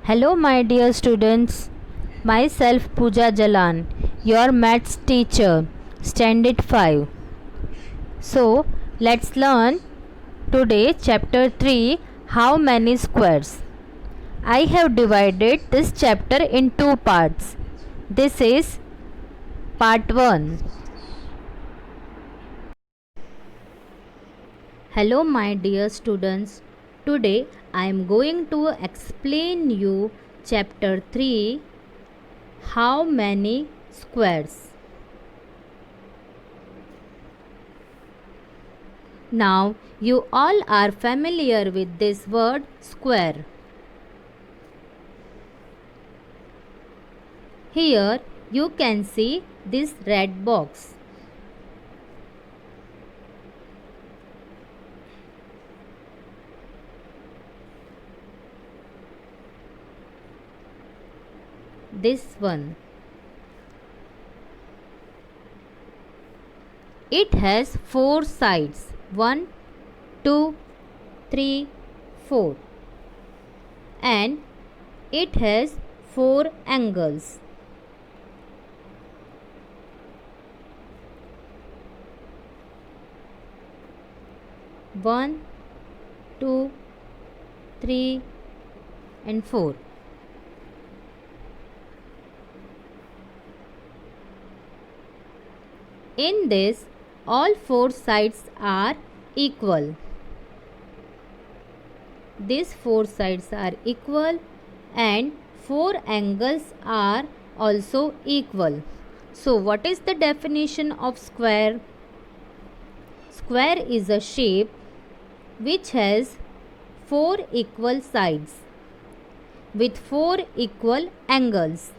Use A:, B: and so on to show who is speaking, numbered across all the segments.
A: Hello, my dear students. Myself Pooja Jalan, your maths teacher, Standard 5. So, let's learn today chapter 3, How many squares. I have divided this chapter in two parts. This is part 1. Hello, my dear students. Today I am going to explain you chapter 3, How many squares. Now you all are familiar with this word square. Here you can see this red box. This one. It has 4 sides. 1, 2, 3, 4. And it has 4 angles. One, 2, 3, and 4. In this, all 4 sides are equal. These 4 sides are equal and 4 angles are also equal. So, what is the definition of square? Square is a shape which has 4 equal sides with 4 equal angles.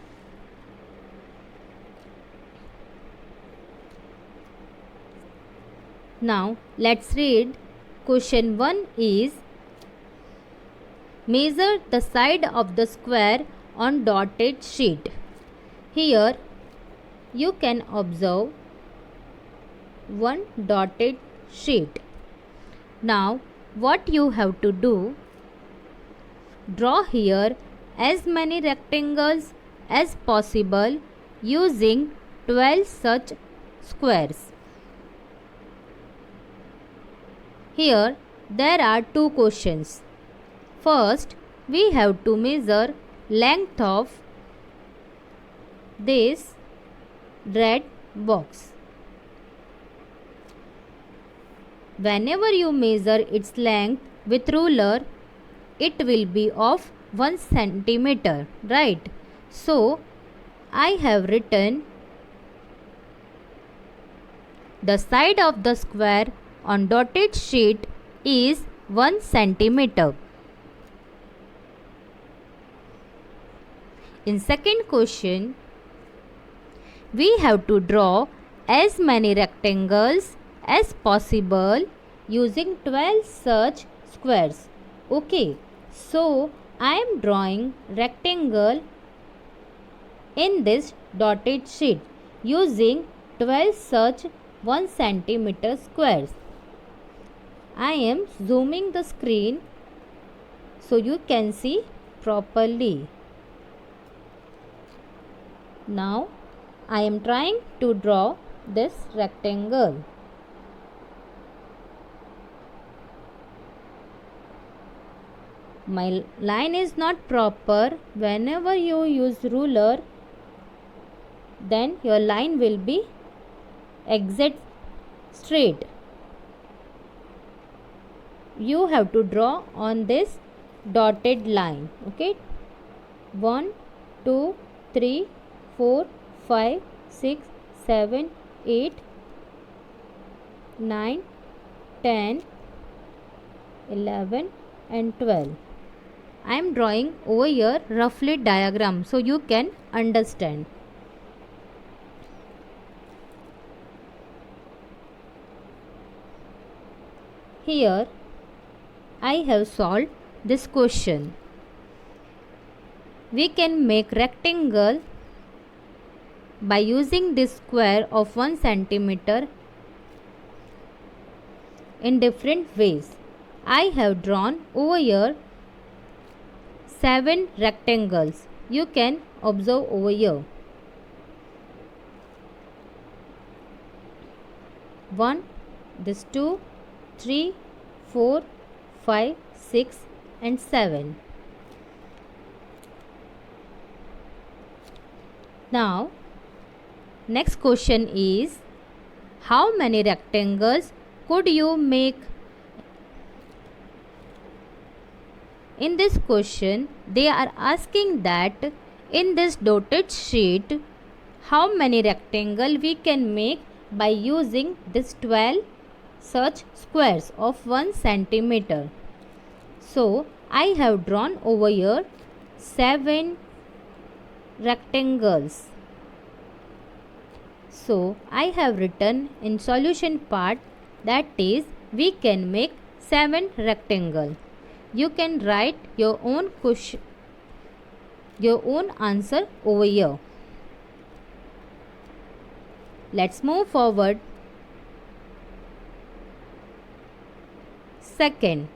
A: Now let's read. Question 1 is, measure the side of the square on dotted sheet. Here you can observe one dotted sheet. Now what you have to do, draw here as many rectangles as possible using 12 such squares. Here there are two questions. First, we have to measure length of this red box. Whenever you measure its length with ruler, it will be of 1 centimeter, right? So, I have written the side of the square on dotted sheet is 1 centimeter. In second question, we have to draw as many rectangles as possible using 12 such squares. Okay, so I am drawing rectangle in this dotted sheet using 12 such 1 centimeter squares. I am zooming the screen so you can see properly. Now I am trying to draw this rectangle. My line is not proper. Whenever you use ruler, then your line will be exact straight. You have to draw on this dotted line. Okay, 1, 2, 3, 4, 5, 6, 7, 8, 9, 10, 11 and 12. I am drawing over here roughly diagram so you can understand. Here I have solved this question. We can make rectangle by using this square of 1 centimeter in different ways. I have drawn over here 7 rectangles. You can observe over here. 1, this 2, 3, 4, 5, 6 and 7. Now, next question is, how many rectangles could you make? In this question, they are asking that in this dotted sheet, how many rectangles we can make by using this 12 such squares of 1 centimeter. So, I have drawn over here 7 rectangles. So, I have written in solution part, that is, we can make 7 rectangles. You can write your own question, your own answer over here. Let's move forward. Second,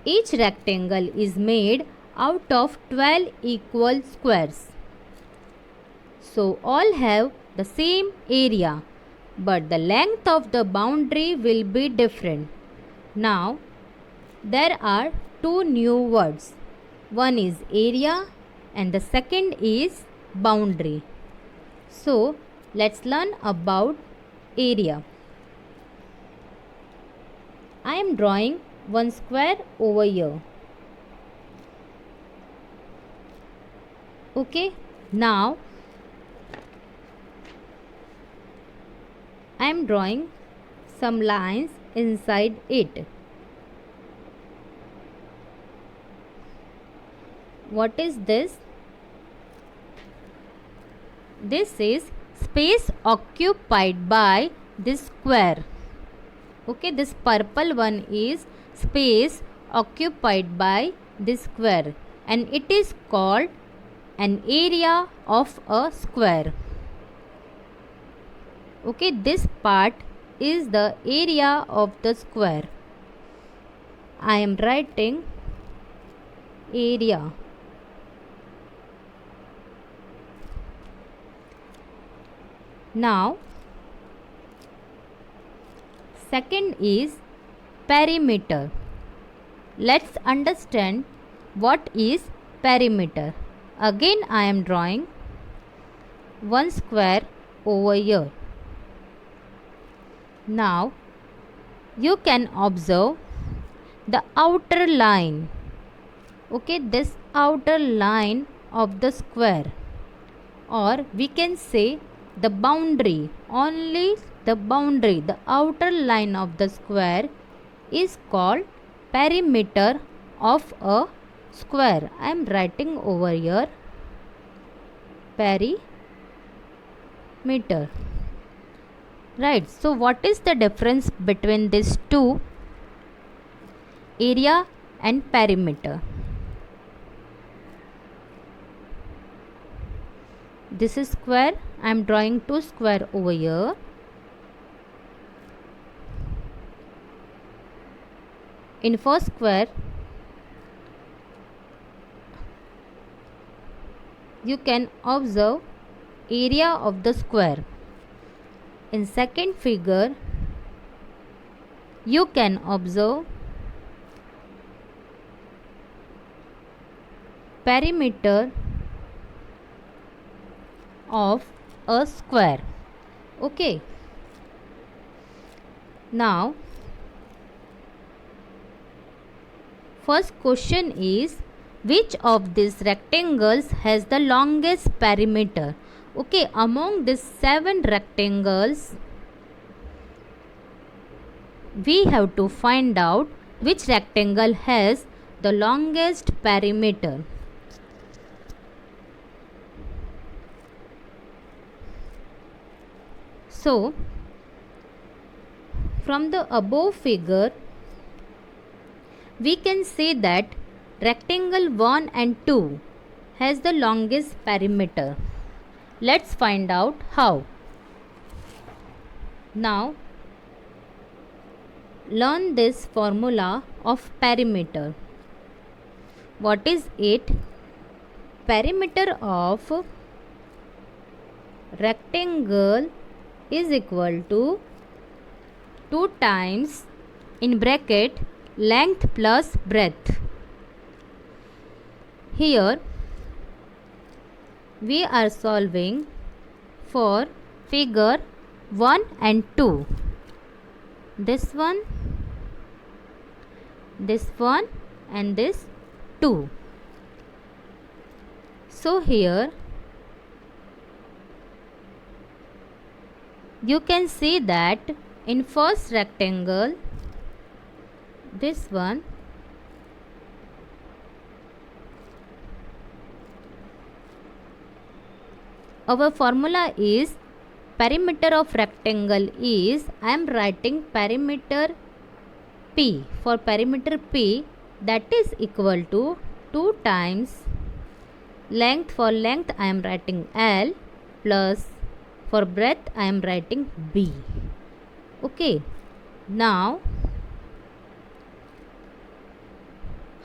A: each rectangle is made out of 12 equal squares. So all have the same area, but the length of the boundary will be different. Now, there are two new words. One is area and the second is boundary. So, let's learn about area. I am drawing one square over here. Okay, now I am drawing some lines inside it. What is this? This is space occupied by this square. Okay, this purple one is space occupied by this square, and it is called an area of a square. Okay, this part is the area of the square. I am writing area. Now, second is perimeter. Let's understand what is perimeter. Again, I am drawing one square over here. Now, you can observe the outer line. Okay, this outer line of the square, or we can say the boundary, only the boundary, the outer line of the square is called perimeter of a square. I am writing over here perimeter. Right, so what is the difference between these two, area and perimeter? This is square. I am drawing two square over here. In first square, you can observe area of the square. In second figure, you can observe perimeter of a square. Okay, now first question is, which of these rectangles has the longest perimeter? Okay, among these 7 rectangles, we have to find out which rectangle has the longest perimeter. So, from the above figure, we can say that rectangle 1 and 2 has the longest perimeter. Let's find out how. Now, learn this formula of perimeter. What is it? Perimeter of rectangle is equal to 2 times in bracket length plus breadth. Here we are solving for figure 1 and 2. This one and this 2. So here you can see that in first rectangle, this one, our formula is perimeter of rectangle is, I am writing perimeter P. For perimeter P, that is equal to 2 times length. For length I am writing L plus for breadth I am writing B. Okay. Now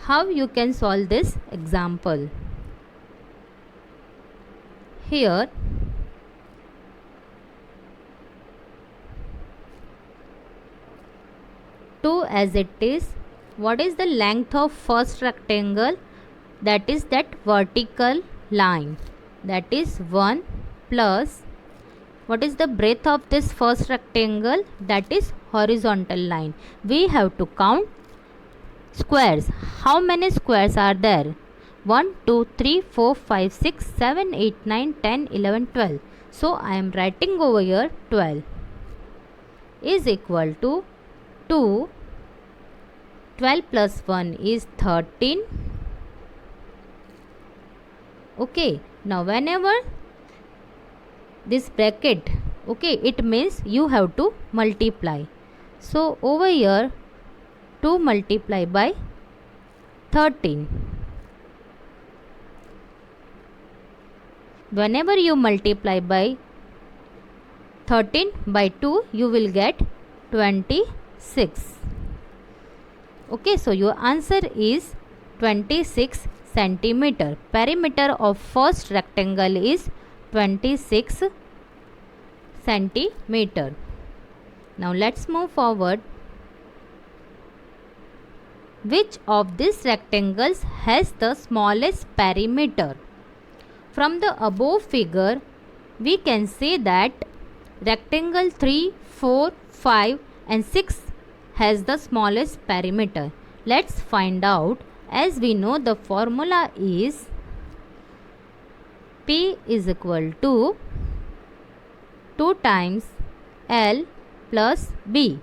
A: how you can solve this example? Here two as it is. What is the length of first rectangle? That is that vertical line, that is 1 plus what is the breadth of this first rectangle? That is horizontal line. We have to count squares. How many squares are there? 1, 2, 3, 4, 5, 6, 7, 8, 9, 10, 11, 12. So I am writing over here 12 is equal to 2. 12 plus 1 is 13. Okay. Now whenever this bracket, okay, it means you have to multiply. So over here 2 multiply by 13. Whenever you multiply by 13 by 2, you will get 26. Okay, so your answer is 26 centimeter. Perimeter of first rectangle is 26 centimeter. Now let's move forward. Which of these rectangles has the smallest perimeter? From the above figure, we can say that rectangle 3, 4, 5 and 6 has the smallest perimeter. Let's find out. As we know, the formula is P is equal to 2 times L plus B.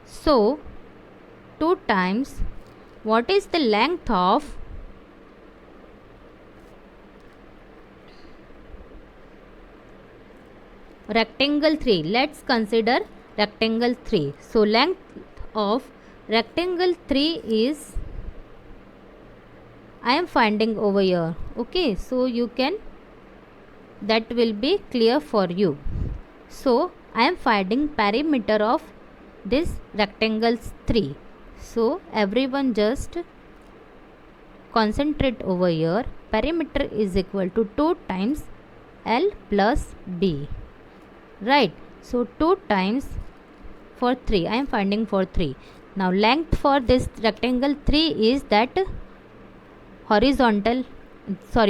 A: So 2 times what is the length of rectangle 3? Let's consider rectangle 3. So length of rectangle 3 is, I am finding over here. Okay, so you can, that will be clear for you. So I am finding perimeter of this rectangle 3. So everyone just concentrate over here. Perimeter is equal to 2 times L plus B. Right. So 2 times for 3. I am finding for 3. Now length for this rectangle 3 is that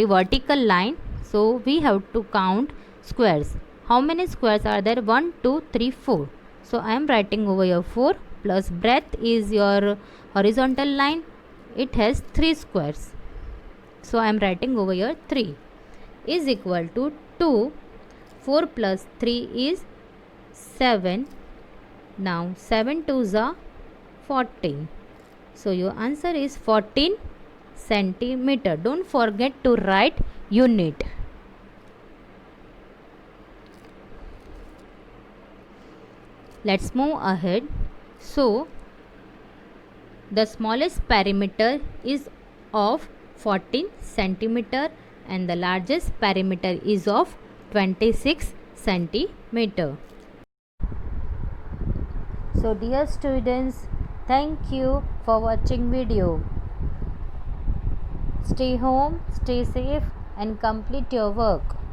A: vertical line. So we have to count squares. How many squares are there? 1, 2, 3, 4. So I am writing over here 4 plus breadth is your horizontal line. It has 3 squares. So I am writing over here 3 is equal to 2. 4 plus 3 is 7. Now 7 2s are 14. So your answer is 14 centimeter. Don't forget to write unit. Let's move ahead. So the smallest perimeter is of 14 centimeter and the largest perimeter is of 26 centimeter. So dear students, thank you for watching video. Stay home, stay safe, and complete your work.